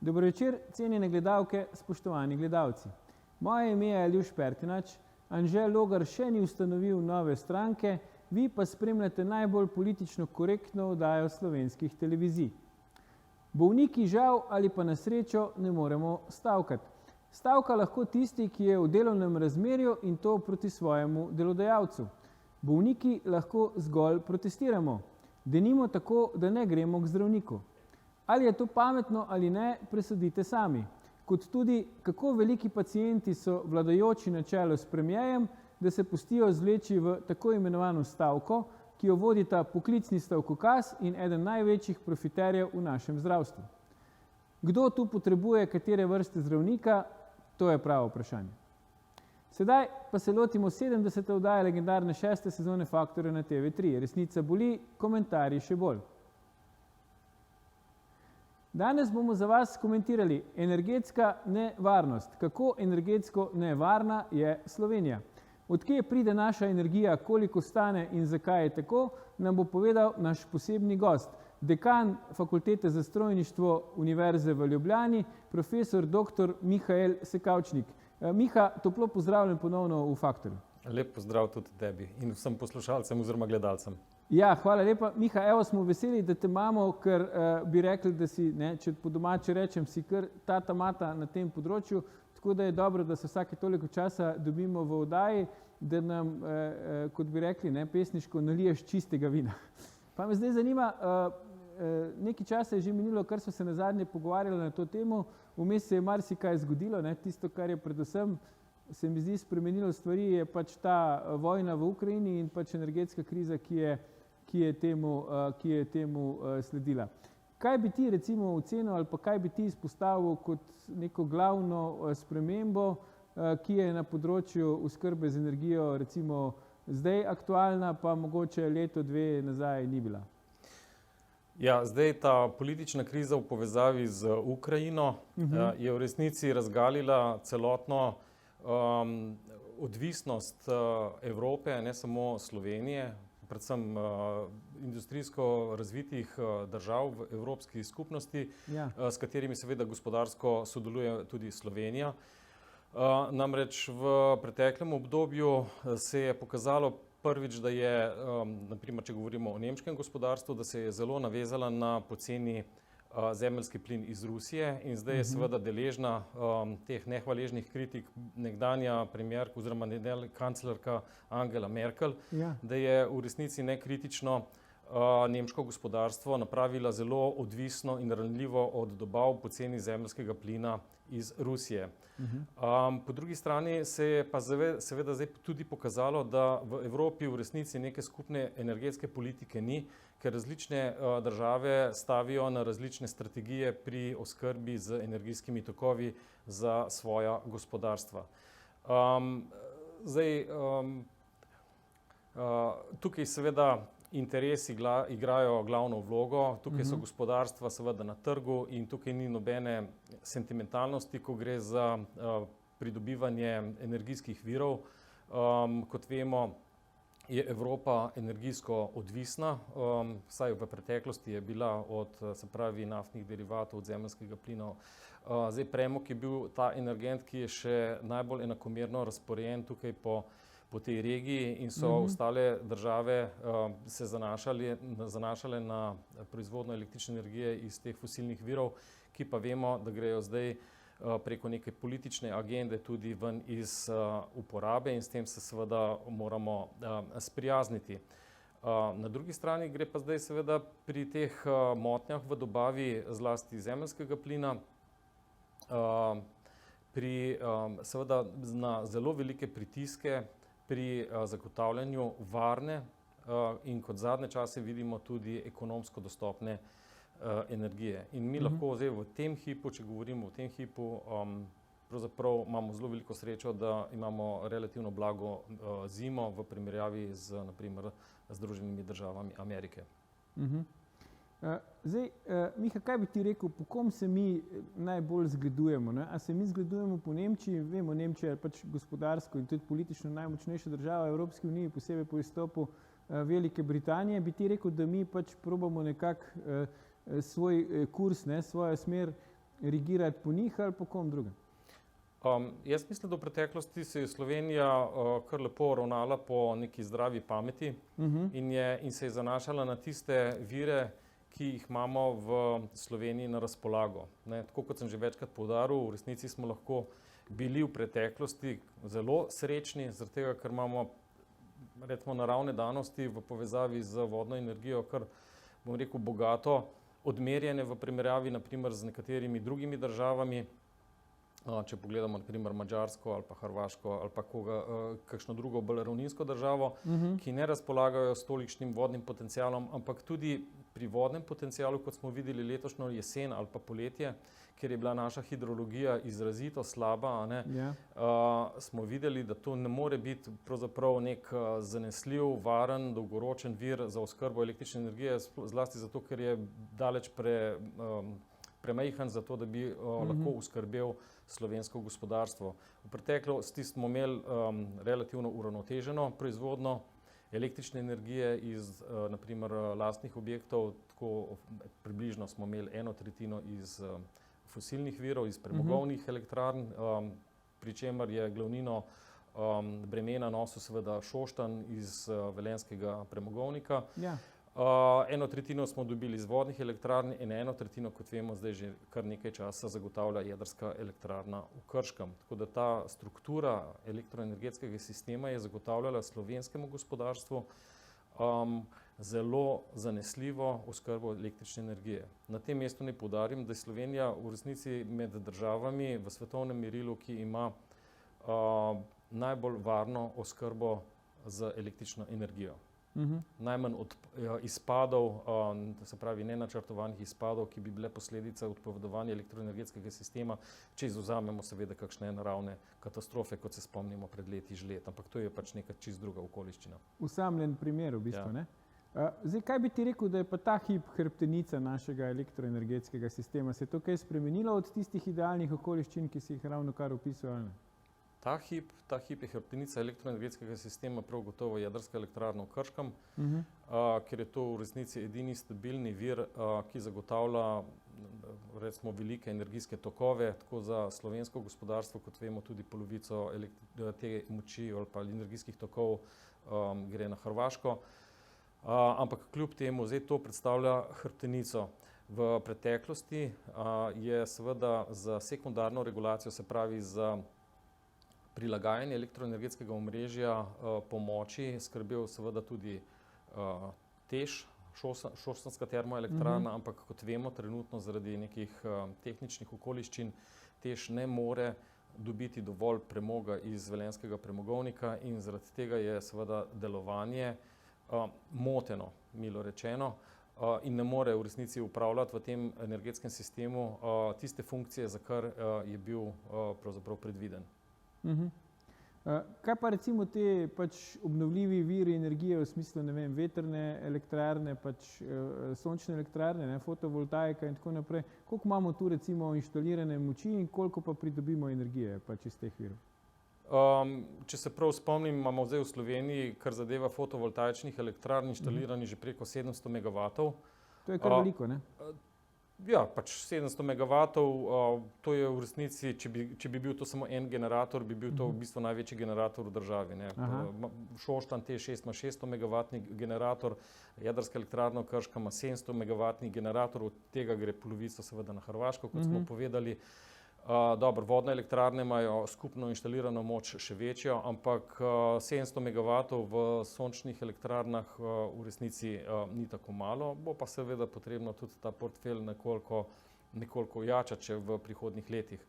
Dobro večer, cenjene gledalke, spoštovani gledalci. Moje ime je Aljuš Pertinač, Anže Logar še ni ustanovil nove stranke, vi pa spremljate najbolj politično korektno oddajo slovenskih televizij. Bolniki žal ali pa na srečo ne moremo stavkati. Stavka lahko tisti, ki je v delovnem razmerju in to proti svojemu delodajalcu. Bolniki lahko zgolj protestiramo. Denimo tako, da ne gremo k zdravniku. Ali je to pametno ali ne, presodite sami. Kot tudi, kako veliki pacienti so vladajoči na čelu s premierjem, da se pustijo zvleči v tako imenovano stavko, ki jo vodita poklicni stavkokaz in eden največjih profiterjev v našem zdravstvu. Kdo tu potrebuje katere vrste zdravnika, to je pravo vprašanje. Sedaj pa se lotimo 70. oddaje legendarne 6. sezone Faktorja na TV3. Resnica boli, komentarji še bolj. Danes bomo za vas komentirali energetska nevarnost. Kako energetsko nevarna je Slovenija? Odkje pride naša energija, koliko stane in zakaj je tako, nam bo povedal naš posebni gost, dekan Fakultete za strojništvo Univerze v Ljubljani, profesor dr. Mihael Sekavčnik. Miha, toplo pozdravljen ponovno v Faktorju. Lep pozdrav tudi tebi in vsem poslušalcem oziroma gledalcem. Ja, hvala lepa. Miha, evo smo veseli, da te imamo, ker bi rekli, da si, če po domače rečem, si kar tata mata na tem področju, tako da je dobro, da se vsake toliko časa dobimo v oddaji, da nam, kot bi rekli, pesniško naliješ čistega vina. Pa me zdaj zanima, nekaj časa je že minilo, kar so se nazadnje pogovarjali na to temo, vmes se je marsikaj zgodilo, tisto, kar je predvsem se mi zdi spremenilo stvari, je pač ta vojna v Ukrajini in pač energetska kriza, ki je temu sledila. Kaj bi ti recimo ocenil ali pa kaj bi ti izpostavil kot neko glavno spremembo, ki je na področju oskrbe z energijo recimo zdaj aktualna, pa mogoče leto, dve nazaj ni bila? Ja, zdaj ta politična kriza v povezavi z Ukrajino je v resnici razgalila celotno odvisnost Evrope, ne samo Slovenije, predvsem industrijsko razvitih držav v Evropski skupnosti, s katerimi seveda gospodarsko sodeluje tudi Slovenija. Namreč v preteklem obdobju se je pokazalo prvič, da je, naprimer, če govorimo o nemškem gospodarstvu, da se je zelo navezala na poceni zemeljski plin iz Rusije in zdaj je seveda deležna teh nehvaležnih kritik nekdanja premierka oziroma kanclerka Angela Merkel, da je v resnici nekritično nemško gospodarstvo napravila zelo odvisno in ranljivo od dobav poceni zemeljskega plina iz Rusije. Po drugi strani se je pa seveda zdaj tudi pokazalo, da v Evropi v resnici neke skupne energetske politike ni, ker različne države stavijo na različne strategije pri oskrbi z energijskimi tokovi za svoja gospodarstva. Tukaj seveda interesi igrajo glavno vlogo, tukaj so gospodarstva seveda na trgu in tukaj ni nobene sentimentalnosti, ko gre za pridobivanje energijskih virov. Kot vemo, je Evropa energijsko odvisna, vsaj v preteklosti je bila od, se pravi, naftnih derivatov, od zemeljskega plina. Zdaj premog je bil ta energent, ki je še najbolj enakomerno razporejen tukaj po tej regiji in so ostale države se zanašale na proizvodnjo električne energije iz teh fosilnih virov, ki pa vemo, da grejo zdaj preko neke politične agende tudi ven iz uporabe in s tem se seveda moramo sprijazniti. Na drugi strani gre pa zdaj seveda pri teh motnjah v dobavi zlasti zemeljskega plina seveda na zelo velike pritiske pri zagotavljanju varne in kot zadnje čase vidimo tudi ekonomsko dostopne energije. In mi lahko zdaj v tem hipu, če govorimo o tem hipu, pravzaprav imamo zelo veliko srečo, da imamo relativno blago zimo v primerjavi z, na primer, Združenimi državami Amerike. Zdaj, Miha, kaj bi ti rekel, po kom se mi najbolj zgledujemo? A se mi zgledujemo po Nemčiji? Vemo, Nemčija je pač gospodarsko in tudi politično najmočnejša država v Evropski uniji, posebej po izstopu Velike Britanije. Bi ti rekel, da mi pač probamo nekako svoj kurs, svojo smer rigirati po njih ali po kom drugem? Jaz mislim, da v preteklosti se je Slovenija kar lepo ravnala po neki zdravi pameti in se je zanašala na tiste vire, ki jih imamo v Sloveniji na razpolago. Tako kot sem že večkrat poudaril, v resnici smo lahko bili v preteklosti zelo srečni, zaradi tega, ker imamo recimo naravne danosti v povezavi z vodno energijo, kar bom rekel bogato odmerjene v primerjavi naprimer z nekaterimi drugimi državami. Če pogledamo naprimer Madžarsko ali pa Hrvaško ali pa kakšno drugo bolj ravninsko državo, ki ne razpolagajo s tolikšnim vodnim potencialom, ampak tudi pri vodnem potencialu, kot smo videli letošnjo jesen ali pa poletje, ker je bila naša hidrologija izrazito slaba, smo videli, da to ne more biti pravzaprav nek zanesljiv, varen, dolgoročen vir za oskrbo električne energije, zlasti zato, ker je daleč premajhen za to, da bi lahko oskrbel slovensko gospodarstvo. V preteklosti smo imeli relativno uravnoteženo proizvodnjo električne energije iz naprimer lastnih objektov, tako približno smo imeli 1/3 iz fosilnih virov, iz premogovnih elektrarn, pri čemer je glavnino bremena nosil seveda Šoštanj iz velenjskega premogovnika. 1/3 smo dobili iz vodnih elektrarn in 1/3, kot vemo, zdaj že kar nekaj časa zagotavlja jedrska elektrarna v Krškem. Tako da ta struktura elektroenergetskega sistema je zagotavljala slovenskemu gospodarstvu zelo zanesljivo oskrbo električne energije. Na tem mestu naj poudarim, da je Slovenija v resnici med državami v svetovnem merilu, ki ima najbolj varno oskrbo z električno energijo. Najmanj od izpadov, se pravi nenačrtovanih izpadov, ki bi bile posledica odpovedovanja elektroenergetskega sistema, če izvzamemo seveda kakšne naravne katastrofe, kot se spomnimo pred leti žled, ampak to je pač neka čisto druga okoliščina. Usamljen primer v bistvu, ne? Zdaj, kaj bi ti rekel, da je pa ta hip hrbtenica našega elektroenergetskega sistema? Se je to kaj spremenilo od tistih idealnih okoliščin, ki si jih ravno kar opisoval? Ta hip je hrbtenica elektroenergetskega sistema prav gotovo jedrska elektrarna v Krškem, ker je to v resnici edini stabilni vir, ki zagotavlja recimo velike energijske tokove, tako za slovensko gospodarstvo, kot vemo, tudi polovico te moči ali pa energijskih tokov gre na Hrvaško. Ampak kljub temu zdaj to predstavlja hrbtenico. V preteklosti je seveda za sekundarno regulacijo, se pravi za prilagajanje elektroenergetskega omrežja pomoči skrbel seveda tudi TEŠ, Šoštanjska termoelektrarna, ampak kot vemo, trenutno zaradi nekih tehničnih okoliščin TEŠ ne more dobiti dovolj premoga iz velenjskega premogovnika in zaradi tega je seveda delovanje moteno, milo rečeno, in ne more v resnici upravljati v tem energetskem sistemu tiste funkcije, za kar je bil pravzaprav predviden. Kaj pa recimo te obnovljivi viri energije v smislu, ne vem, vetrne elektrarne, sončne elektrarne, fotovoltaika in tako naprej. Koliko imamo tu recimo inštalirane moči in koliko pa pridobimo energije iz teh virov? Če se prav spomnim, imamo zdaj v Sloveniji, kar zadeva fotovoltaičnih elektrarn, inštaliranih že preko 700 megavatov. To je kar veliko, ne? Ja, 700 megavatov, to je v resnici, če bi bil to samo en generator, bi bil to v bistvu največji generator v državi. Šoštanj T6 ima 600 megavatni generator, jedrska elektrarna v Krškem ima 700 megavatni generator, od tega gre polovico seveda na Hrvaško, kot smo povedali. Dobro, vodne elektrarne imajo skupno inštalirano moč še večjo, ampak 700 megavatov v sončnih elektrarnah v resnici ni tako malo, bo pa seveda potrebno tudi ta portfelj nekoliko ojačati v prihodnjih letih.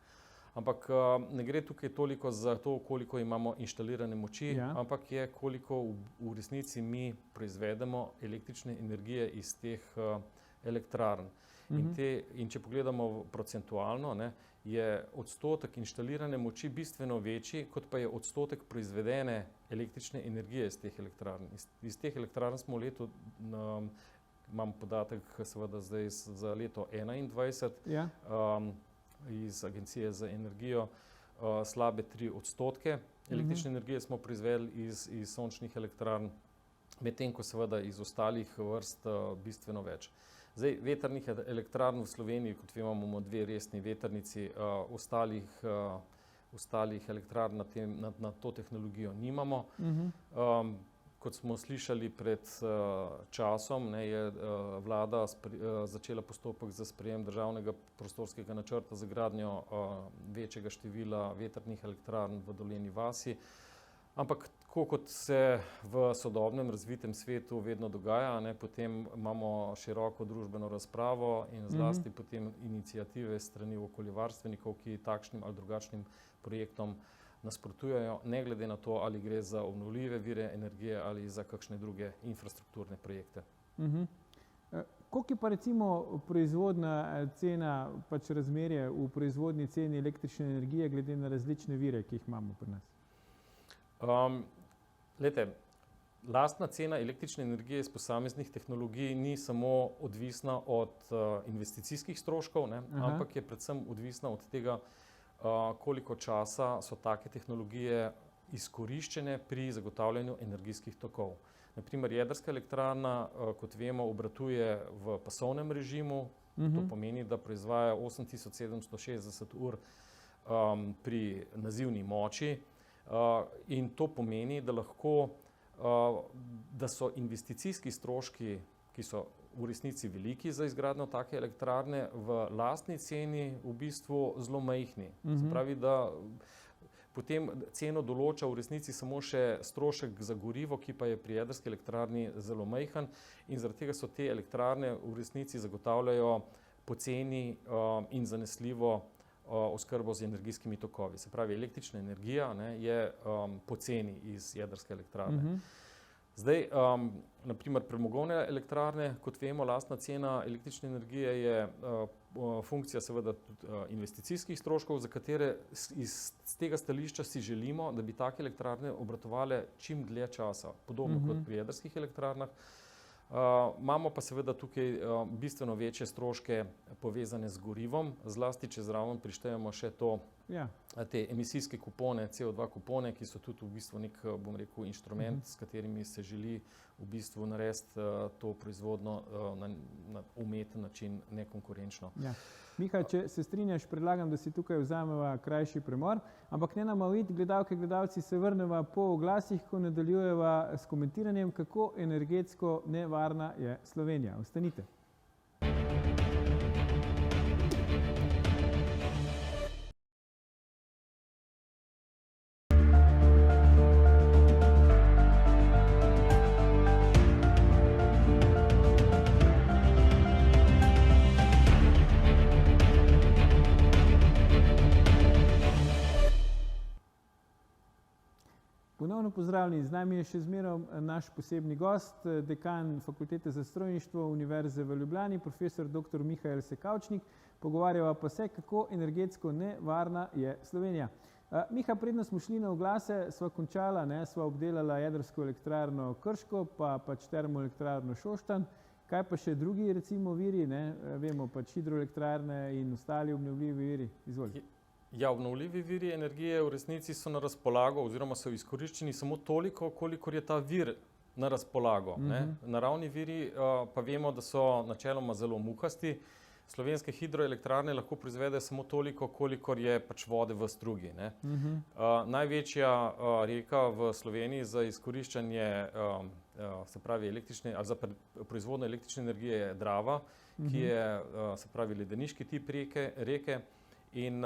Ampak ne gre tukaj toliko za to, koliko imamo inštalirane moči, ampak je koliko v resnici mi proizvedemo električne energije iz teh elektrarn. In če pogledamo procentualno, je odstotek inštalirane moči bistveno večji, kot pa je odstotek proizvedene električne energije iz teh elektrarn. Iz teh elektrarn smo v letu, imam podatek seveda zdaj za leto 2021, iz Agencije za energijo, slabe 3% električne energije smo proizvedli iz sončnih elektrarn, medtem ko seveda iz ostalih vrst bistveno več. Zdaj, vetrnih elektrarn v Sloveniji, kot vemo, imamo 2 resni vetrnici, ostalih elektrarn na to tehnologijo nimamo. Kot smo slišali pred časom, je vlada začela postopek za sprejem državnega prostorskega načrta za gradnjo večjega števila vetrnih elektrarn v Dolenji vasi. Ampak tako kot se v sodobnem razvitem svetu vedno dogaja, potem imamo široko družbeno razpravo in zlasti potem iniciative strani okoljevarstvenikov, ki takšnim ali drugačnim projektom nasprotujejo, ne glede na to, ali gre za obnovljive vire energije ali za kakšne druge infrastrukturne projekte. Koliko je pa recimo proizvodna cena, pač razmerje v proizvodni ceni električne energije glede na različne vire, ki jih imamo pri nas? Lastna cena električne energije iz posameznih tehnologij ni samo odvisna od investicijskih stroškov, ampak je predvsem odvisna od tega, koliko časa so take tehnologije izkoriščene pri zagotavljanju energijskih tokov. Naprimer, jedrska elektrarna, kot vemo, obratuje v pasovnem režimu, to pomeni, da proizvaja 8760 ur pri nazivni moči. In to pomeni, da so investicijski stroški, ki so v resnici veliki za izgradnjo take elektrarne, v lastni ceni v bistvu zelo majhni. Se pravi, da potem ceno določa v resnici samo še strošek za gorivo, ki pa je pri jedrski elektrarni zelo majhen, in zaradi tega so te elektrarne v resnici zagotavljajo poceni in zanesljivo oskrbo z energijskimi tokovi. Se pravi, električna energija je poceni iz jedrske elektrarne. Zdaj, naprimer, premogovne elektrarne, kot vemo, lastna cena električne energije je funkcija seveda tudi investicijskih stroškov, za katere iz tega stališča si želimo, da bi take elektrarne obratovale čim dlje časa, podobno kot pri jedrskih elektrarnah. Imamo pa seveda tukaj bistveno večje stroške povezane z gorivom, zlasti če zraven prištejemo še te emisijske kupone, CO2 kupone, ki so tudi v bistvu nek, bom rekel, inštrument, s katerimi se želi v bistvu narediti to proizvodno na umeten način nekonkurenčno. Miha, če se strinjaš, predlagam, da si tukaj vzameva krajši premor, ampak ne nama uiti, gledalke, gledalci, se vrneva po oglasih, ko nadaljujeva s komentiranjem, kako energetsko nevarna je Slovenija. Ostanite. Ponovno pozdravljeni, z nami je še zmeraj naš posebni gost, dekan Fakultete za strojništvo Univerze v Ljubljani, profesor dr. Mihael Sekavčnik. Pogovarjava pa se, kako energetsko nevarna je Slovenija. Miha, predno smo šli na oglase, sva končala, sva obdelala jedrsko elektrarno Krško, pa pač termoelektrarno Šoštanj. Kaj pa še drugi, recimo, viri, vemo pač hidroelektrarne in ostali obnovljivi viri? Izvolite. Ja, obnovljivi viri energije v resnici so na razpolago oziroma so izkoriščeni samo toliko, kolikor je ta vir na razpolago. Naravni viri pa vemo, da so načeloma zelo muhasti. Slovenske hidroelektrarne lahko proizvedejo samo toliko, kolikor je pač vode v strugi. Največja reka v Sloveniji za izkoriščanje, se pravi, električne ali za proizvodnjo električne energije je Drava, ki je, se pravi, ledeniški tip reke. In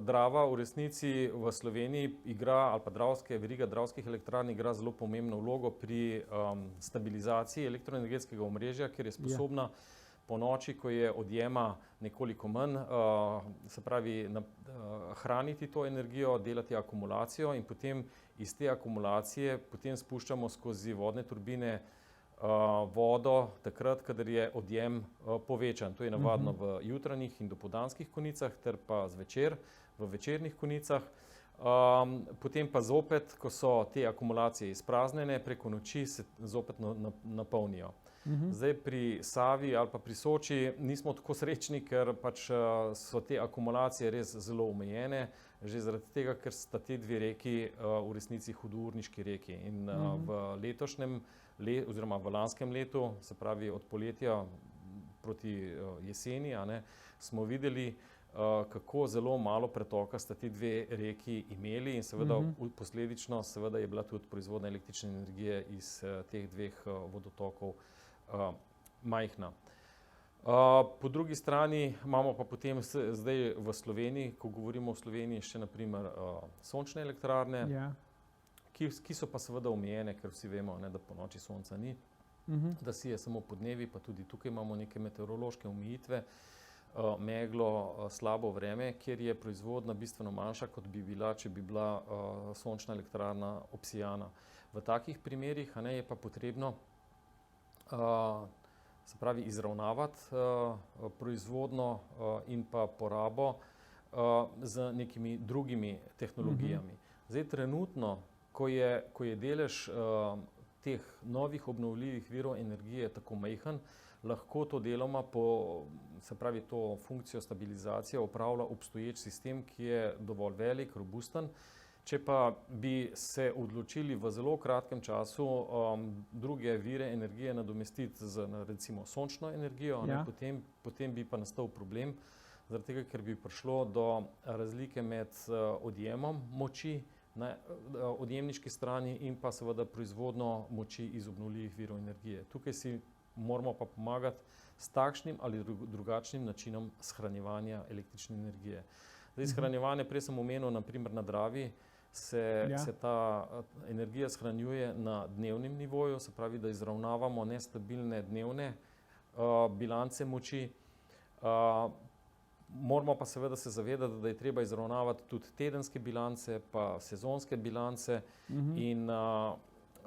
Drava v resnici v Sloveniji igra, ali pa veriga dravskih elektrarn igra zelo pomembno vlogo pri stabilizaciji elektroenergetskega omrežja, ker je sposobna po noči, ko je odjema nekoliko manj, se pravi, hraniti to energijo, delati akumulacijo in potem iz te akumulacije potem spuščamo skozi vodne turbine vodo takrat, kadar je odjem povečan. To je navadno v jutranjih in dopoldanskih konicah, ter pa zvečer v večernih konicah. Potem pa zopet, ko so te akumulacije izpraznjene, preko noči se zopet napolnijo. Zdaj pri Savi ali pa pri Soči nismo tako srečni, ker pač so te akumulacije res zelo omejene, že zaradi tega, ker sta te dve reki v resnici hudourniški reki. In v letošnjem oziroma v lanskem letu, se pravi od poletja proti jeseni, smo videli, kako zelo malo pretoka sta ti dve reki imeli in seveda posledično seveda je bila tudi proizvodnja električne energije iz teh dveh vodotokov majhna. Po drugi strani imamo pa potem zdaj v Sloveniji, ko govorimo o Sloveniji, še naprimer sončne elektrarne, ki so pa seveda omejene, ker vsi vemo, da po noči sonca ni, da sije samo podnevi, pa tudi tukaj imamo neke meteorološke omejitve, meglo, slabo vreme, kjer je proizvodnja bistveno manjša, kot bi bila, če bi bila sončna elektrarna obsijana. V takih primerih je pa potrebno se pravi izravnavati proizvodnjo in pa porabo z nekimi drugimi tehnologijami. Zdaj trenutno, ko je delež teh novih obnovljivih virov energije tako majhen, lahko to deloma se pravi to funkcijo stabilizacije opravlja obstoječ sistem, ki je dovolj velik, robusten. Če pa bi se odločili v zelo kratkem času druge vire energije nadomestiti z recimo sončno energijo, potem bi pa nastal problem, zaradi tega, ker bi prišlo do razlike med odjemom moči na odjemniški strani in pa seveda proizvodnjo moči iz obnovljivih virov energije. Tukaj si moramo pa pomagati s takšnim ali drugačnim načinom shranjevanja električne energije. Zdaj, shranjevanje, prej sem omenil, naprimer na Dravi, se ta energija shranjuje na dnevnem nivoju, se pravi, da izravnavamo nestabilne dnevne bilance moči. Moramo pa seveda se zavedati, da je treba izravnavati tudi tedenske bilance, pa sezonske bilance in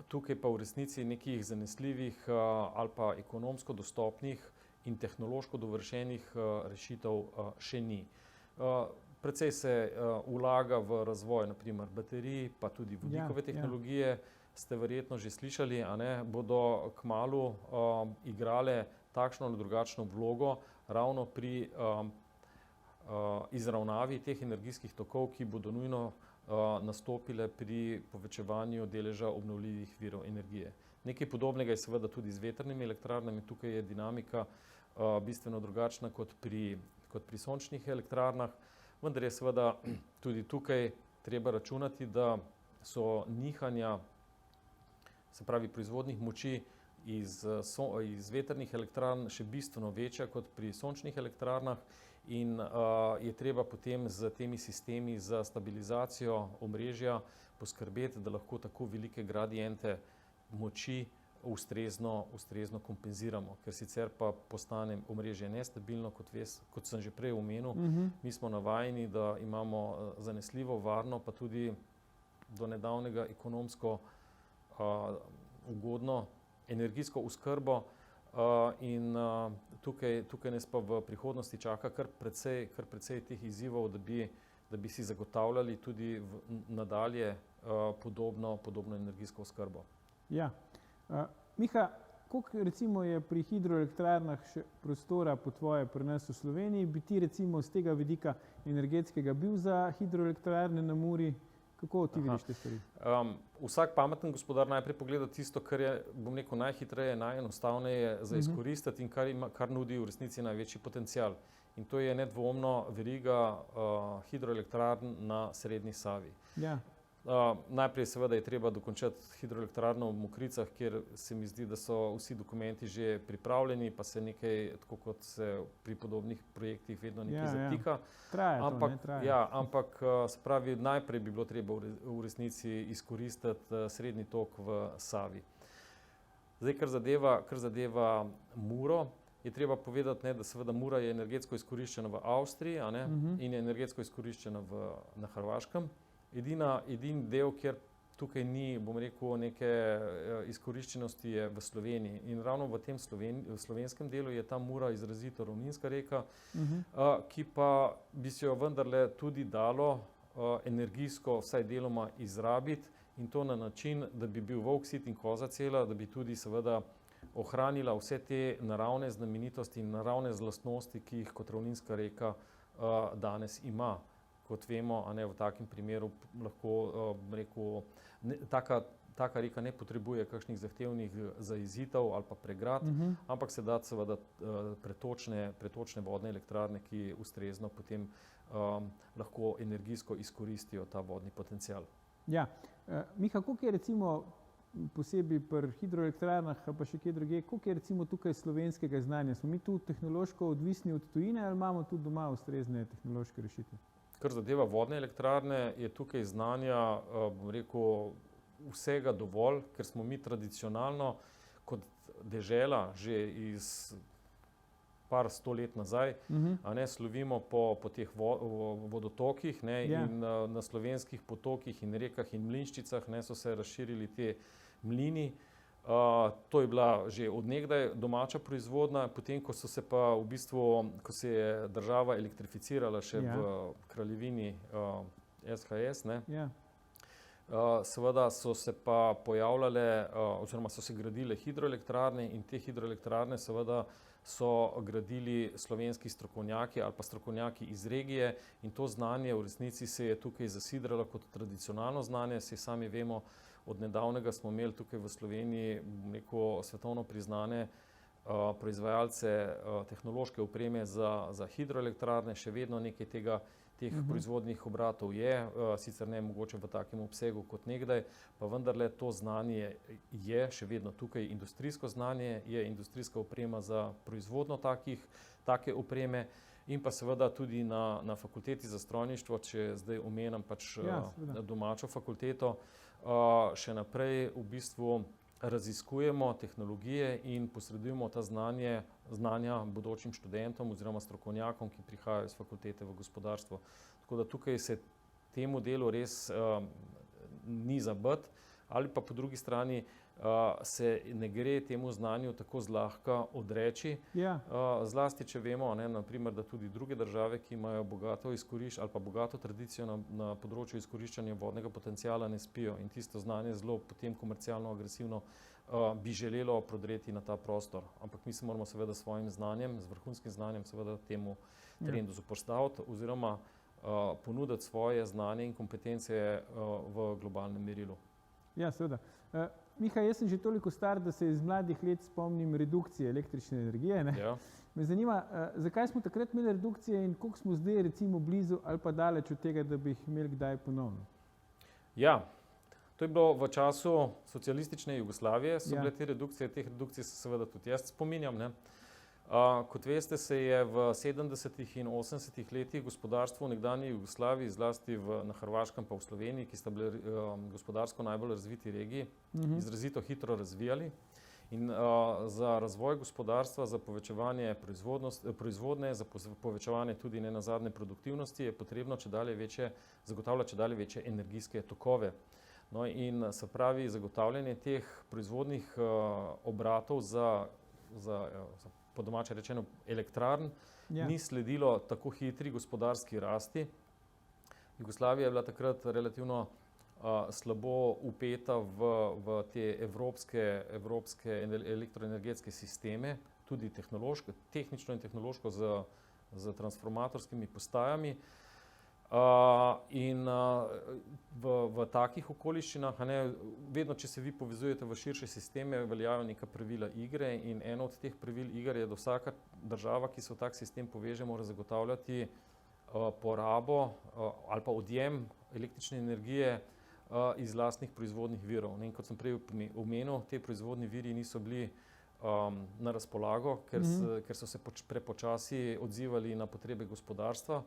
tukaj pa v resnici nekih zanesljivih ali pa ekonomsko dostopnih in tehnološko dovršenih rešitev še ni. Precej se vlaga v razvoj naprimer baterij, pa tudi vodikove tehnologije, ste verjetno že slišali, bodo kmalu igrale takšno ali drugačno vlogo ravno pri izravnavi teh energijskih tokov, ki bodo nujno nastopile pri povečevanju deleža obnovljivih virov energije. Nekaj podobnega je seveda tudi z vetrnimi elektrarnami, tukaj je dinamika bistveno drugačna kot pri sončnih elektrarnah, vendar je seveda tudi tukaj treba računati, da so nihanja, se pravi proizvodnih moči iz vetrnih elektrarn še bistveno večja kot pri sončnih elektrarnah in je treba potem z temi sistemi za stabilizacijo omrežja poskrbeti, da lahko tako velike gradiente moči ustrezno kompenziramo, ker sicer pa postane omrežje nestabilno, kot sem že prej omenil. Mi smo navajeni, da imamo zanesljivo, varno, pa tudi do nedavnega ekonomsko ugodno energijsko oskrbo in tukaj nas pa v prihodnosti čaka kar precej teh izzivov, da bi si zagotavljali tudi nadalje podobno energijsko oskrbo. Ja. Miha, koliko recimo je pri hidroelektrarnah še prostora po tvoje pri nas v Sloveniji? Bi ti recimo z tega vidika energetskega bil za hidroelektrarne na Muri? Kako ti vidiš te stvari? Vsak pameten gospodar najprej pogleda tisto, kar je, bom rekel, najhitreje, najenostavneje za izkoristiti in kar nudi v resnici največji potencial. In to je nedvomno veriga hidroelektrarn na srednji Savi. Ja. Najprej seveda je treba dokončati hidroelektrarno v Mokricah, kjer se mi zdi, da so vsi dokumenti že pripravljeni, pa se nekaj, tako kot se pri podobnih projektih vedno nekaj zatika. Traja to, ne? Traja. Ampak se pravi, najprej bi bilo treba v resnici izkoristiti srednji tok v Savi. Zdaj, kar zadeva Muro, je treba povedati, da seveda Mura je energetsko izkoriščena v Avstriji in je energetsko izkoriščena na Hrvaškem. Edini del, kjer tukaj ni, bom rekel, neke izkoriščenosti, je v Sloveniji. In ravno v tem slovenskem delu je ta Mura izrazito ravninska reka, ki pa bi se jo vendarle tudi dalo energijsko vsaj deloma izrabiti in to na način, da bi bil volk sit in koza cela, da bi tudi seveda ohranila vse te naravne znamenitosti in naravne lastnosti, ki jih kot ravninska reka danes ima. Kot vemo, v takem primeru lahko, taka taka reka ne potrebuje kakšnih zahtevnih zajezitev ali pa pregrad, ampak se da seveda pretočne vodne elektrarne, ki ustrezno potem lahko energijsko izkoristijo ta vodni potencial. Ja, Miha, koliko je recimo posebej pri hidroelektrarnah ali pa še kje druge, koliko je recimo tukaj slovenskega znanja? Smo mi tu tehnološko odvisni od tujine ali imamo tudi doma ustrezne tehnološke rešitve? Kar zadeva vodne elektrarne, je tukaj znanja, bom rekel, vsega dovolj, ker smo mi tradicionalno kot dežela že iz par 100 let nazaj, a ne, slovimo po teh vodotokih, ne, in na slovenskih potokih in rekah in mlinščicah, ne, so se razširili te mlini. To je bila že od nekdaj domača proizvodnja, potem ko so se pa v bistvu, ko se je država elektrificirala še v kraljevini SHS, ne, seveda so se pa pojavljale, oziroma so se gradile hidroelektrarne in te hidroelektrarne seveda so gradili slovenski strokovnjaki ali pa strokovnjaki iz regije in to znanje v resnici se je tukaj zasidralo kot tradicionalno znanje, saj sami vemo, od nedavnega smo imeli tukaj v Sloveniji neko svetovno priznane proizvajalce tehnološke opreme za hidroelektrarne, še vedno nekaj teh proizvodnih obratov je, sicer ne mogoče v takem obsegu kot nekdaj, pa vendarle to znanje je še vedno tukaj, industrijsko znanje, je industrijska oprema za proizvodnjo take opreme in pa seveda tudi na fakulteti za strojništvo, če zdaj omenjam pač domačo fakulteto, še naprej v bistvu raziskujemo tehnologije in posredujemo ta znanja bodočim študentom oziroma strokovnjakom, ki prihajajo iz fakultete v gospodarstvo. Tako da tukaj se temu delu res ni zabit, ali pa po drugi strani se ne gre temu znanju tako zlahka odreči. Zlasti, če vemo, naprimer, da tudi druge države, ki imajo bogato izkoriščanje ali pa bogato tradicijo na področju izkoriščanja vodnega potenciala, ne spijo in tisto znanje zelo potem komercialno agresivno bi želelo prodreti na ta prostor. Ampak mi se moramo seveda s svojim znanjem, z vrhunskim znanjem seveda temu trendu zoperstaviti oziroma ponuditi svoje znanje in kompetence v globalnem merilu. Ja, seveda. Miha, jaz sem že toliko star, da se iz mladih let spomnim redukcije električne energije. Me zanima, zakaj smo takrat imeli redukcije in koliko smo zdaj recimo blizu ali pa daleč od tega, da bi jih imeli kdaj ponovno? Ja, to je bilo v času socialistične Jugoslavije, so bile te redukcije, teh redukcij se seveda tudi jaz spominjam. Kot veste, se je v 70. in 80. letih gospodarstvo v nekdanji Jugoslaviji, zlasti na Hrvaškem pa v Sloveniji, ki sta bili gospodarsko najbolj razviti regiji, izrazito hitro razvijali. In za razvoj gospodarstva, za povečevanje proizvodnje, za povečevanje tudi nenazadnje produktivnosti je potrebno zagotavljati čedalje večje energijske tokove. No in se pravi, zagotavljanje teh proizvodnih obratov za po domače rečeno elektrarn, ni sledilo tako hitri gospodarski rasti. Jugoslavija je bila takrat relativno slabo vpeta v te evropske elektroenergetske sisteme, tudi tehnično in tehnološko z transformatorskimi postajami. In v takih okoliščinah, vedno, če se vi povezujete v širše sisteme, veljajo neka pravila igre in eno od teh pravil iger je, da vsaka država, ki se v tak sistem poveže, mora zagotavljati porabo ali pa odjem električne energije iz lastnih proizvodnih virov. In kot sem prej omenil, te proizvodni viri niso bili na razpolago, ker so se prepočasi odzivali na potrebe gospodarstva.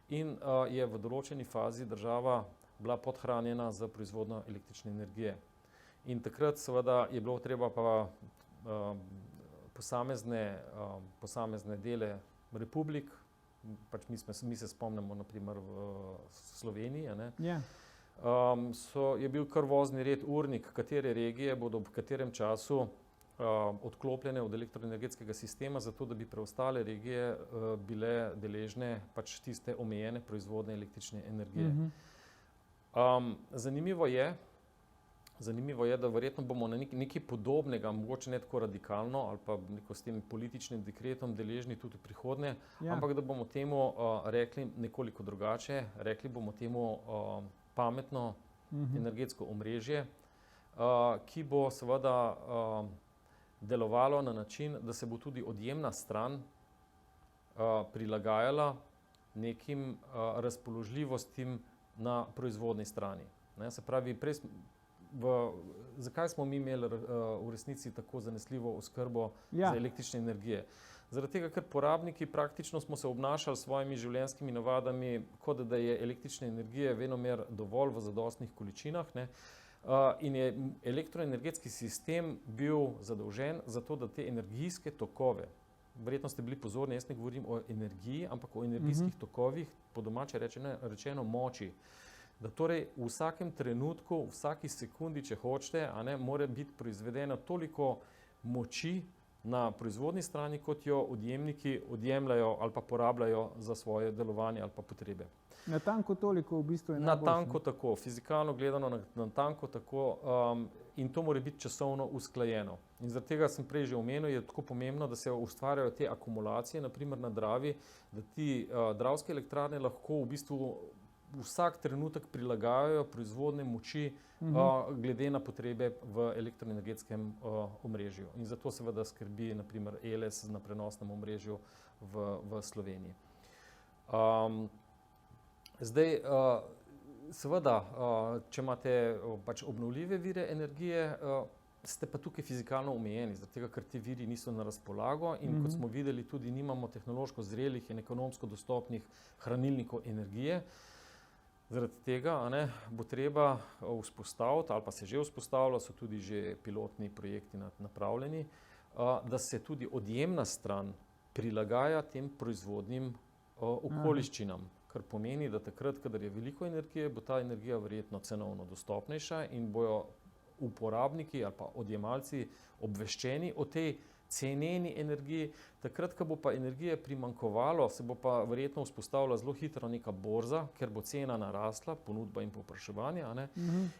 In je v določeni fazi država bila podhranjena za proizvodnjo električne energije. In takrat seveda je bilo treba pa posamezne dele republik, pač mi se spomnimo naprimer v Sloveniji, je bil kar vozni red urnik, katere regije bodo v katerem času odklopljene od elektroenergetskega sistema, zato da bi preostale regije bile deležne pač tiste omejene proizvodne električne energije. Zanimivo je, da verjetno bomo na nekaj podobnega, mogoče ne tako radikalno ali pa s tem političnim dekretom deležni tudi v prihodnje, ampak da bomo temu rekli nekoliko drugače, rekli bomo temu pametno energetsko omrežje, ki bo seveda delovalo na način, da se bo tudi odjemna stran prilagajala nekim razpoložljivostim na proizvodni strani. Ne, se pravi, zakaj smo mi imeli v resnici tako zanesljivo oskrbo za električne energije? Zaradi tega, ker porabniki praktično smo se obnašali s svojimi življenjskimi navadami, kot da je električne energije venomer dovolj v zadostnih količinah, ne? In je elektroenergetski sistem bil zadolžen za to, da te energijske tokove, verjetno ste bili pozorni, jaz ne govorim o energiji, ampak o energijskih tokovih, po domače rečeno moči. Da torej v vsakem trenutku, v vsaki sekundi, če hočete, mora biti proizvedeno toliko moči na proizvodni strani, kot jo odjemniki odjemljajo ali pa porabljajo za svoje delovanje ali pa potrebe. Natanko toliko v bistvu je najboljše. Natanko tako, fizikalno gledano natanko tako, in to mora biti časovno usklajeno. In zaradi tega sem prej že omenil, je tako pomembno, da se ustvarjajo te akumulacije, naprimer na Dravi, da ti dravske elektrarne lahko v bistvu vsak trenutek prilagajajo proizvodne moči glede na potrebe v elektroenergetskem omrežju. In zato seveda skrbi naprimer Eles na prenosnem omrežju v Sloveniji. Zdaj, seveda, če imate pač obnovljive vire energije, ste pa tukaj fizikalno omejeni, zaradi tega, ker ti viri niso na razpolago in kot smo videli, tudi nimamo tehnološko zrelih in ekonomsko dostopnih hranilnikov energije. Zaradi tega bo treba vzpostaviti, ali pa se že vzpostavlja, so tudi že pilotni projekti napravljeni, da se tudi odjemna stran prilagaja tem proizvodnim okoliščinam, kar pomeni, da takrat, kadar je veliko energije, bo ta energija verjetno cenovno dostopnejša in bojo uporabniki ali pa odjemalci obveščeni o tej ceneni energiji. Takrat, ko bo pa energije primanjkovalo, se bo pa verjetno vzpostavila zelo hitro neka borza, ker bo cena narasla, ponudba in povpraševanje,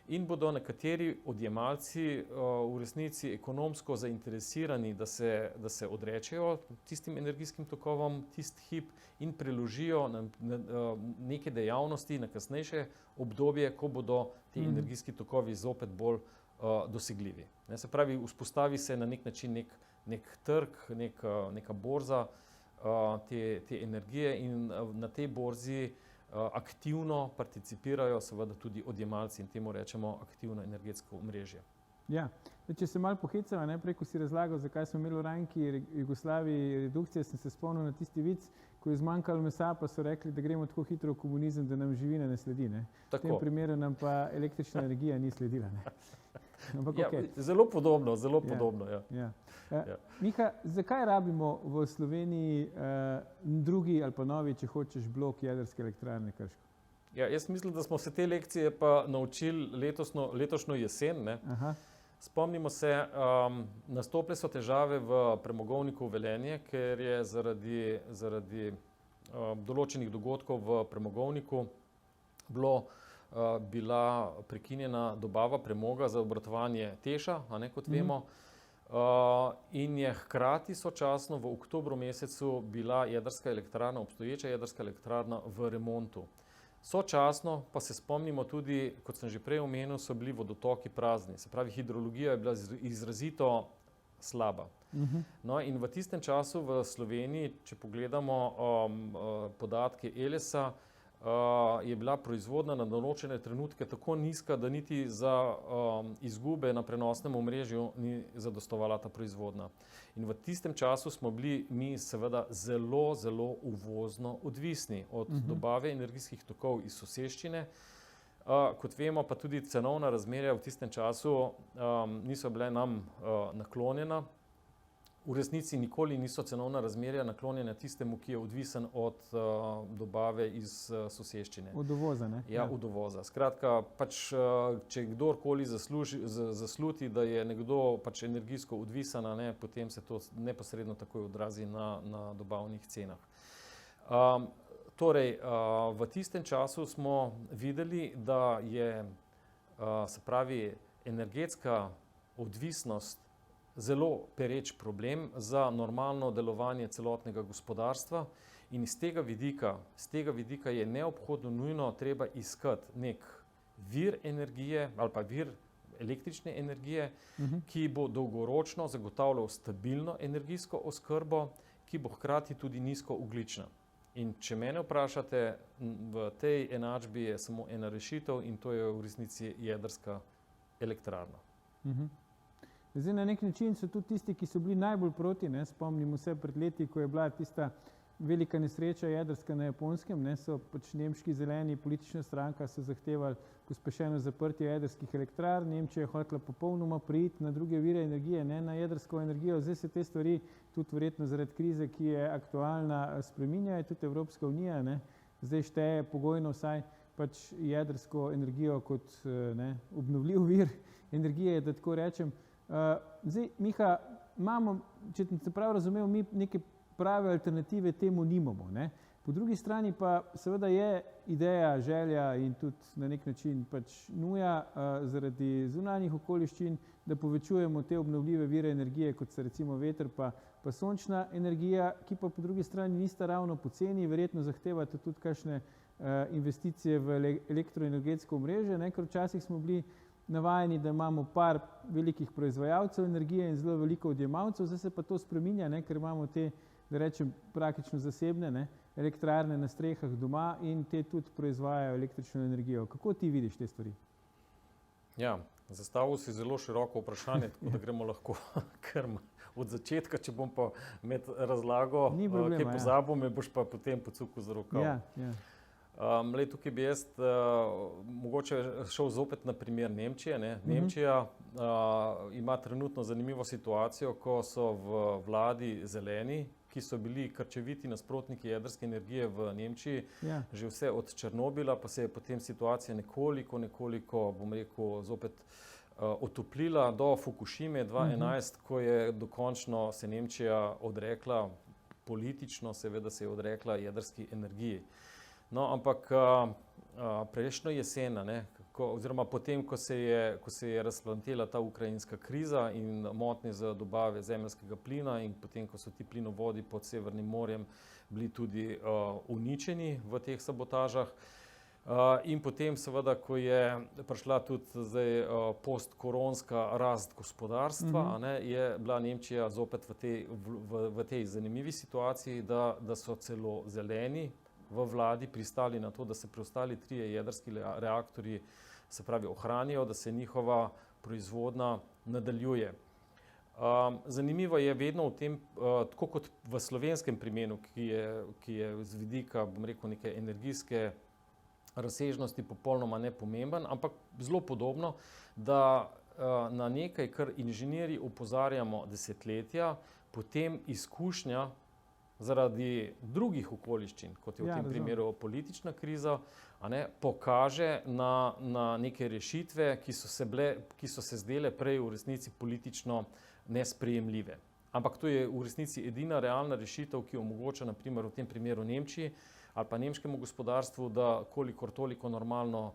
in bodo nekateri odjemalci v resnici ekonomsko zainteresirani, da se odrečejo tistim energijskim tokovom, tisti hip in preložijo neke dejavnosti na kasnejše obdobje, ko bodo ti energijski tokovi zopet bolj dosegljivi. Se pravi, vzpostavi se na nek način nek trg, neka borza te energije in na tej borzi aktivno participirajo seveda tudi odjemalci in temu rečemo aktivno energetsko omrežje. Ja, če se malo pohecava, najprej, ko si razlagal, zakaj smo imeli v Ranki Jugoslaviji redukcije, sem se spomnil na tisti vic, ko je zmanjkalo mesa, pa so rekli, da gremo tako hitro v komunizem, da nam živina ne sledi. V tem primeru nam pa električna energija ni sledila. Zelo podobno, Miha, zakaj rabimo v Sloveniji drugi ali pa novi, če hočeš, blok jedrske elektrarne Krško? Jaz mislim, da smo se te lekcije pa naučili letošnjo jesen. Spomnimo se, nastopile so težave v premogovniku Velenje, ker je zaradi določenih dogodkov v premogovniku bila prekinjena dobava premoga za obratovanje Teša, kot vemo, in je hkrati sočasno v oktobru mesecu bila jedrska elektrarna, obstoječa jedrska elektrarna v remontu. Sočasno pa se spomnimo tudi, kot sem že prej omenil, so bili vodotoki prazni, se pravi hidrologija je bila izrazito slaba. No, in v tistem času v Sloveniji, če pogledamo podatke Elesa, je bila proizvodnja na določene trenutke tako nizka, da niti za izgube na prenosnem omrežju ni zadostovala ta proizvodnja. In v tistem času smo bili mi seveda zelo, zelo uvozno odvisni od dobave energijskih tokov iz soseščine. Kot vemo, pa tudi cenovna razmerja v tistem času niso bile nam naklonjena. V resnici nikoli niso cenovna razmerja naklonjena tistemu, ki je odvisen od dobave iz soseščine. Od uvoza, ne? Ja, od uvoza. Skratka, pač, če kdorkoli zasluti, da je nekdo pač energijsko odvisen, potem se to neposredno takoj odrazi na dobavnih cenah. Torej, v tistem času smo videli, da je, se pravi, energetska odvisnost zelo pereč problem za normalno delovanje celotnega gospodarstva in iz tega vidika je neobhodno nujno treba iskati nek vir energije ali pa vir električne energije, ki bo dolgoročno zagotavljal stabilno energijsko oskrbo, ki bo hkrati tudi nizkoogljična. In če mene vprašate, v tej enačbi je samo ena rešitev in to je v resnici jedrska elektrarna. Zdaj, na nek način so tudi tisti, ki so bili najbolj proti, spomnimo se pred leti, ko je bila tista velika nesreča jedrska na Japonskem, so pač nemški zeleni politična stranka so zahtevali pospešeno zaprtje jedrskih elektrarn, Nemčija je hotela popolnoma preiti na druge vire energije, na jedrsko energijo. Zdaj se te stvari tudi verjetno zaradi krize, ki je aktualna, spreminjajo, tudi Evropska unija, zdaj šteje pogojno vsaj pač jedrsko energijo kot obnovljiv vir energije, da tako rečem. Zdaj, Miha, imamo, če se prav razumel, mi neke prave alternative temu nimamo. Po drugi strani pa seveda je ideja, želja in tudi na nek način pač nuja zaradi zunanjih okoliščin, da povečujemo te obnovljive vire energije, kot so recimo veter pa sončna energija, ki pa po drugi strani nista ravno poceni, verjetno zahtevate tudi kakšne investicije v elektroenergetsko omrežje, ker včasih smo bili navajeni, da imamo par velikih proizvajalcev energije in zelo veliko odjemalcev, zdaj se pa to spreminja, ker imamo te, da rečem, praktično zasebne elektrarne na strehah doma in te tudi proizvajajo električno energijo. Kako ti vidiš te stvari? Ja, zastavil si zelo široko vprašanje, tako da gremo lahko kar od začetka, če bom pa med razlago kaj pozabil, me boš pa potem pocukal za rokav. Tukaj bi jaz mogoče šel zopet na primer Nemčije. Nemčija ima trenutno zanimivo situacijo, ko so v vladi zeleni, ki so bili krčeviti nasprotniki jedrske energije v Nemčiji, že vse od Černobila, pa se je potem situacija nekoliko, bom rekel, zopet otoplila do Fukušime 2011, ko je dokončno se Nemčija odrekla, politično seveda se je odrekla jedrski energiji. No, ampak prejšnjo jesen, oziroma potem, ko se je razplantela ta ukrajinska kriza in motnje za dobave zemeljskega plina in potem, ko so ti plinovodi pod Severnim morjem bili tudi uničeni v teh sabotažah, in potem seveda, ko je prišla tudi zdaj postkoronska rast gospodarstva, je bila Nemčija zopet v tej zanimivi situaciji, da so celo zeleni v vladi pristali na to, da se preostali 3 jedrski reaktorji, se pravi, ohranijo, da se njihova proizvodnja nadaljuje. Zanimivo je vedno v tem, tako kot v slovenskem primeru, ki je z vidika, bom rekel, neke energijske razsežnosti popolnoma nepomemben, ampak zelo podobno, da na nekaj, kar inženirji opozarjamo desetletja, potem izkušnja zaradi drugih okoliščin, kot je v tem primeru politična kriza, pokaže na neke rešitve, ki so se zdele prej v resnici politično nesprejemljive. Ampak to je v resnici edina realna rešitev, ki omogoča, naprimer v tem primeru Nemčiji ali pa nemškemu gospodarstvu, da kolikor toliko normalno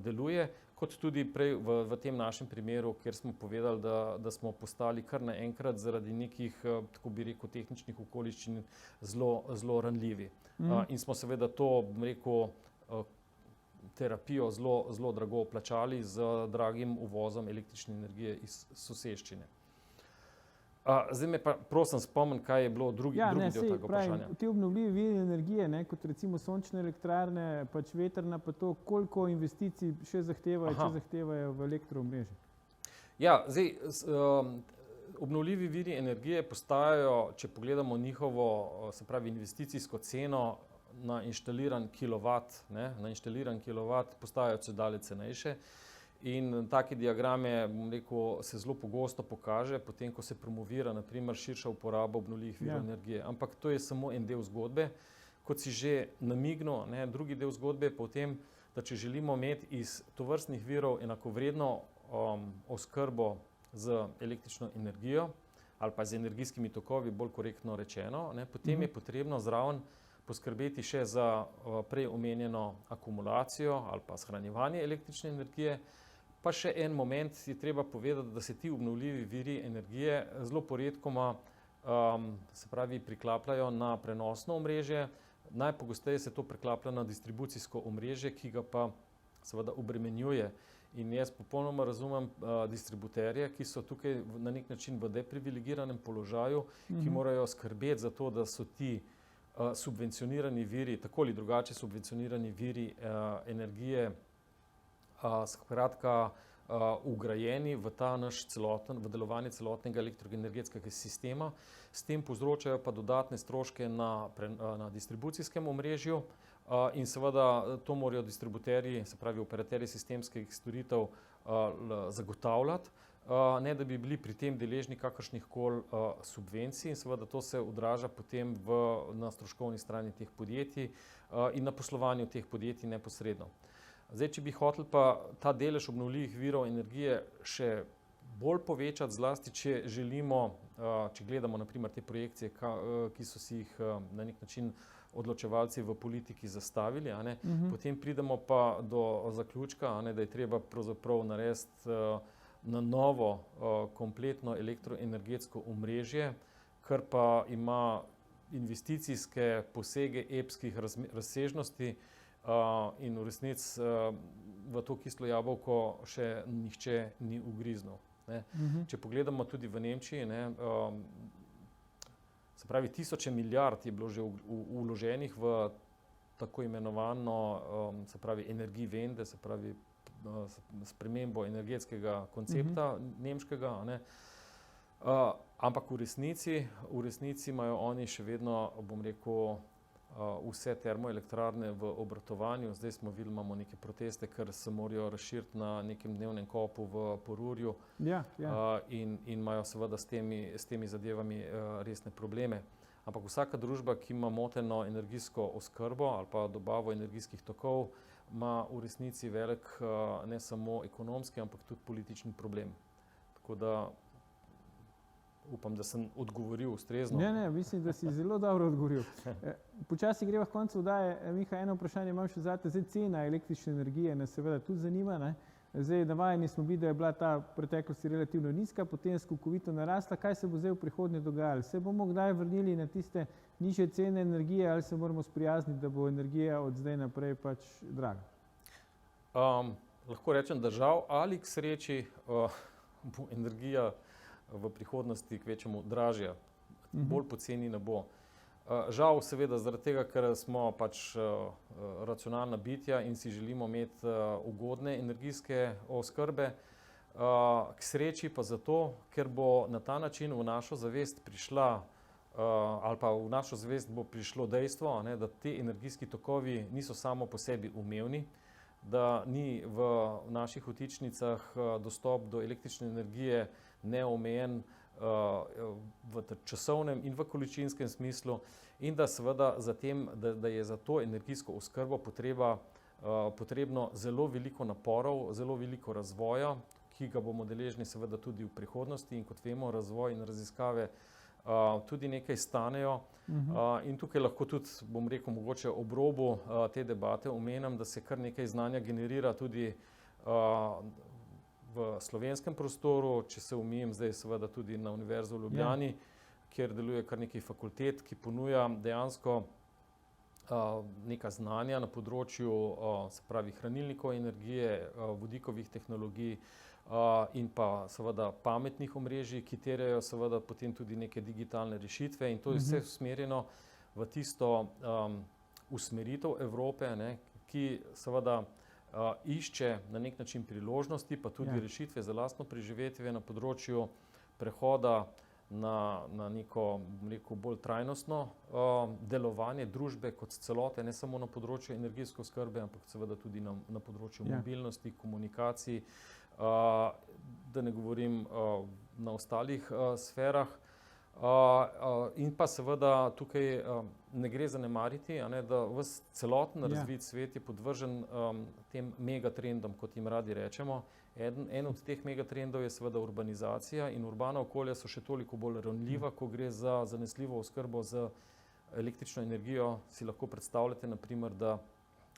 deluje, kot tudi prej v tem našem primeru, kjer smo povedali, da smo postali kar naenkrat zaradi nekih, tako bi rekel, tehničnih okoliščin zelo ranljivi. In smo seveda to, bom rekel, terapijo zelo drago plačali z dragim uvozom električne energije iz soseščine. Zdaj me pa prosim spomnim, kaj je bilo drugi del tega vprašanja. Ti obnovljivi viri energije, kot recimo sončne elektrarne, pač vetrna, pa to, koliko investicij še zahtevajo v elektroomrežje? Ja, zdaj, obnovljivi viri energije postajajo, če pogledamo njihovo, se pravi, investicijsko ceno na inštaliran kilovat, postajajo čedalje cenejše. In take diagrame, bom rekel, se zelo pogosto pokaže, potem, ko se promovira, naprimer, širša uporaba obnovljivih virov energije. Ampak to je samo en del zgodbe. Kot si že namignil, drugi del zgodbe je potem, da če želimo imeti iz tovrstnih virov enakovredno oskrbo z električno energijo ali pa z energijskimi tokovi, bolj korektno rečeno, potem je potrebno zraven poskrbeti še za prej omenjeno akumulacijo ali pa shranjevanje električne energije. Pa še en moment je treba povedati, da se ti obnovljivi viri energije zelo poredkoma se pravi, priklapljajo na prenosno omrežje. Najpogosteje se to priklaplja na distribucijsko omrežje, ki ga pa seveda obremenjuje. In jaz popolnoma razumem distributerje, ki so tukaj na nek način v deprivilegiranem položaju, ki morajo skrbeti za to, da so ti subvencionirani viri, tako ali drugače subvencionirani viri energije, skratka, ugrajeni v ta naš v delovanje celotnega elektroenergetskega sistema. S tem povzročajo pa dodatne stroške na distribucijskem omrežju in seveda to morajo distributerji, se pravi operaterji sistemskih storitev, zagotavljati, ne da bi bili pri tem deležni kakršnihkoli subvencij in seveda to se odraža potem na stroškovni strani teh podjetij in na poslovanju teh podjetij neposredno. Zdaj, če bi hoteli pa ta delež obnovljivih virov energije še bolj povečati, zlasti če želimo, če gledamo na primer te projekcije, ki so si jih na nek način odločevalci v politiki zastavili, potem pridemo pa do zaključka, da je treba pravzaprav narediti na novo kompletno elektroenergetsko omrežje, kar pa ima investicijske posege epskih razsežnosti, in v resnici v to kislo jabolko še nihče ni ugriznil. Če pogledamo tudi v Nemčiji, se pravi, tisoče milijard je bilo že vloženih v tako imenovano, se pravi, Energiewende, se pravi, spremembo energetskega koncepta nemškega, ampak v resnici imajo oni še vedno, bom rekel, vse termoelektrarne v obratovanju. Zdaj smo videli, imamo neke proteste, ker se morajo razširiti na nekem dnevnem kopu v Porurju in imajo seveda s temi zadevami resne probleme. Ampak vsaka družba, ki ima moteno energijsko oskrbo ali pa dobavo energijskih tokov, ima v resnici velik ne samo ekonomski, ampak tudi politični problem. Tako da upam, da sem odgovoril ustrezno. Ne, mislim, da si zelo dobro odgovoril. Počasi greva v koncu oddaje. Miha, eno vprašanje imam še zate. Zdaj cena električne energije nas seveda tudi zanima. Zdaj navajeni smo bili, da je bila ta v preteklosti relativno nizka, potem skokovito narasla. Kaj se bo zdaj v prihodnje dogajalo? Se bomo kdaj vrnili na tiste nižje cene energije ali se moramo sprijazniti, da bo energija od zdaj naprej pač draga? Lahko rečem, da žal ali k sreči bo energija v prihodnosti kvečjemu dražja, bolj poceni ne bo. Žal seveda zaradi tega, ker smo pač racionalna bitja in si želimo imeti ugodne energijske oskrbe, k sreči pa zato, ker bo na ta način v našo zavest prišla ali pa v našo zavest bo prišlo dejstvo, da ti energijski tokovi niso samo po sebi umevni, da ni v naših vtičnicah dostop do električne energije neomejen v časovnem in v količinskem smislu in da seveda da je za to energijsko oskrbo potrebno zelo veliko naporov, zelo veliko razvoja, ki ga bomo deležni seveda tudi v prihodnosti in kot vemo, razvoj in raziskave tudi nekaj stanejo. In tukaj lahko tudi, bom rekel, mogoče ob robu te debate omenim, da se kar nekaj znanja generira tudi v slovenskem prostoru, če se omejim zdaj seveda tudi na Univerzo v Ljubljani, kjer deluje kar nekaj fakultet, ki ponuja dejansko neka znanja na področju, se pravi, hranilnikov energije, vodikovih tehnologij in pa seveda pametnih omrežij, ki terjajo seveda potem tudi neke digitalne rešitve in to je vse usmerjeno v tisto usmeritev Evrope, ki seveda išče na nek način priložnosti, pa tudi rešitve za lastno preživetje na področju prehoda na neko, bom rekel, bolj trajnostno delovanje družbe kot celote, ne samo na področju energijske oskrbe, ampak seveda tudi na področju mobilnosti, komunikacij, da ne govorim na ostalih sferah. In pa seveda tukaj ne gre zanemariti, da ves celoten razvit svet je podvržen tem megatrendom, kot jim radi rečemo. En od teh megatrendov je seveda urbanizacija in urbana okolja so še toliko bolj ranljiva, ko gre za zanesljivo oskrbo z električno energijo. Si lahko predstavljate, na primer, da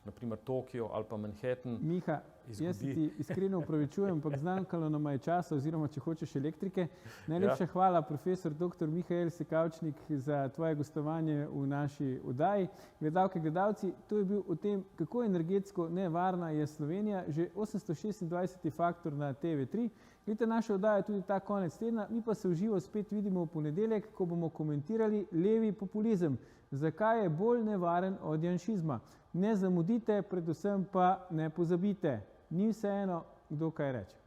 naprimer Tokio ali pa Manhattan. Miha, jaz se ti iskreno upravičujem, ampak zmanjkalo nam je časa, oziroma če hočeš elektrike. Najlepša hvala, profesor dr. Mihael Sekavčnik, za tvoje gostovanje v naši oddaji. Gledalke, gledalci, to je bil o tem, kako energetsko nevarna je Slovenija, že 826. faktor na TV3. Gledajte našo oddajo tudi ta konec tedna, mi pa se v živo spet vidimo v ponedeljek, ko bomo komentirali levi populizem. Zakaj je bolj nevaren od janšizma? Ne zamudite, predvsem pa ne pozabite. Ni vseeno, kdo kaj reče.